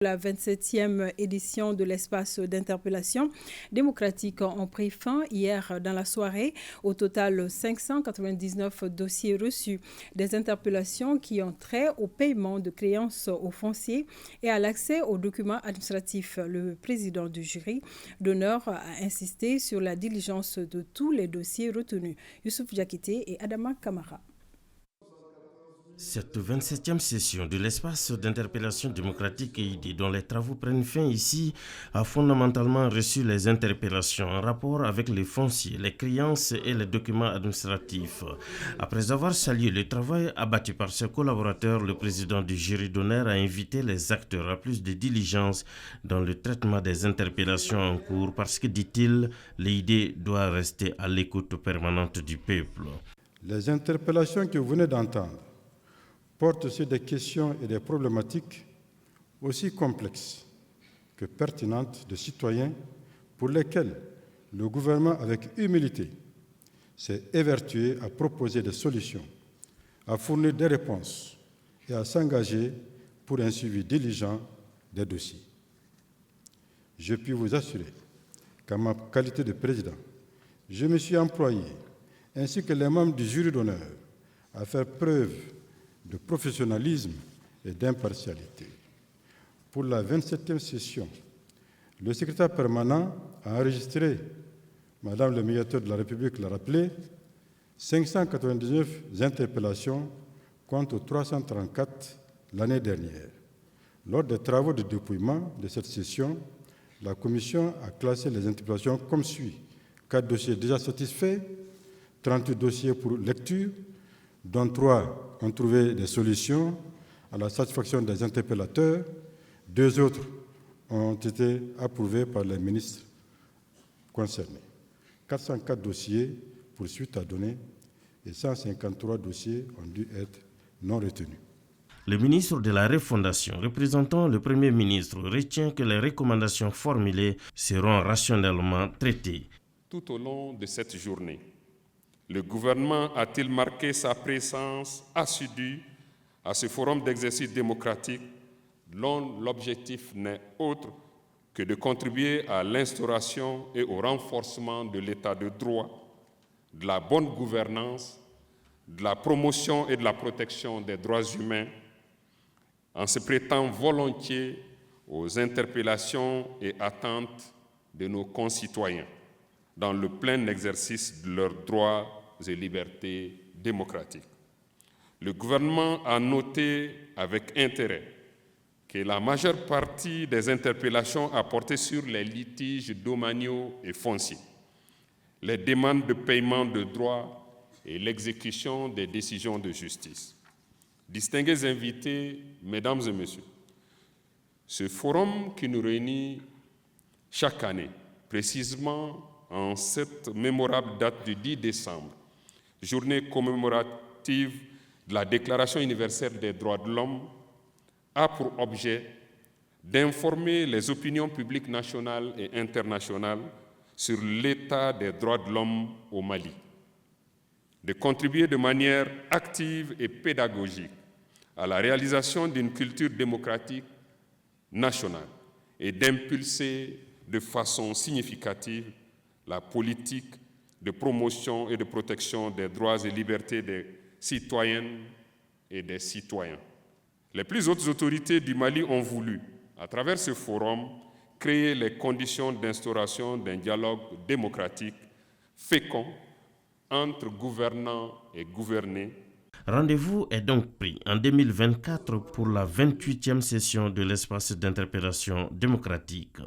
La 27e édition de l'espace d'interpellation démocratique ont pris fin hier dans la soirée. Au total, 599 dossiers reçus. Des interpellations qui ont trait au paiement de créances aux fonciers et à l'accès aux documents administratifs. Le président du jury d'honneur a insisté sur la diligence de tous les dossiers retenus. Youssouf Diakité et Adama Kamara. Cette 27e session de l'espace d'interpellation démocratique EID, dont les travaux prennent fin ici, a fondamentalement reçu les interpellations en rapport avec les fonciers, les créances et les documents administratifs. Après avoir salué le travail abattu par ses collaborateurs, le président du jury d'honneur a invité les acteurs à plus de diligence dans le traitement des interpellations en cours parce que, dit-il, l'EID doit rester à l'écoute permanente du peuple. Les interpellations que vous venez d'entendre portent sur des questions et des problématiques aussi complexes que pertinentes de citoyens pour lesquels le gouvernement, avec humilité, s'est évertué à proposer des solutions, à fournir des réponses et à s'engager pour un suivi diligent des dossiers. Je puis vous assurer qu'en ma qualité de président, je me suis employé, ainsi que les membres du jury d'honneur, à faire preuve de professionnalisme et d'impartialité. Pour la 27e session, le secrétaire permanent a enregistré, Madame le médiateur de la République l'a rappelé, 599 interpellations contre 334 l'année dernière. Lors des travaux de dépouillement de cette session, la Commission a classé les interpellations comme suit. 4 dossiers déjà satisfaits, 38 dossiers pour lecture, dont 3 ont trouvé des solutions à la satisfaction des interpellateurs. 2 autres ont été approuvés par les ministres concernés. 404 dossiers pour suite à donner et 153 dossiers ont dû être non retenus. Le ministre de la Refondation, représentant le Premier ministre, retient que les recommandations formulées seront rationnellement traitées. Tout au long de cette journée, le gouvernement a-t-il marqué sa présence assidue à ce forum d'exercice démocratique dont l'objectif n'est autre que de contribuer à l'instauration et au renforcement de l'état de droit, de la bonne gouvernance, de la promotion et de la protection des droits humains, en se prêtant volontiers aux interpellations et attentes de nos concitoyens dans le plein exercice de leurs droits et libertés démocratiques. Le gouvernement a noté avec intérêt que la majeure partie des interpellations a porté sur les litiges domaniaux et fonciers, les demandes de paiement de droits et l'exécution des décisions de justice. Distingués invités, mesdames et messieurs, ce forum qui nous réunit chaque année, précisément en cette mémorable date du 10 décembre, journée commémorative de la Déclaration universelle des droits de l'homme, a pour objet d'informer les opinions publiques nationales et internationales sur l'état des droits de l'homme au Mali, de contribuer de manière active et pédagogique à la réalisation d'une culture démocratique nationale et d'impulser de façon significative la politique de promotion et de protection des droits et libertés des citoyennes et des citoyens. Les plus hautes autorités du Mali ont voulu, à travers ce forum, créer les conditions d'instauration d'un dialogue démocratique fécond entre gouvernants et gouvernés. Rendez-vous est donc pris en 2024 pour la 28e session de l'espace d'interpellation démocratique.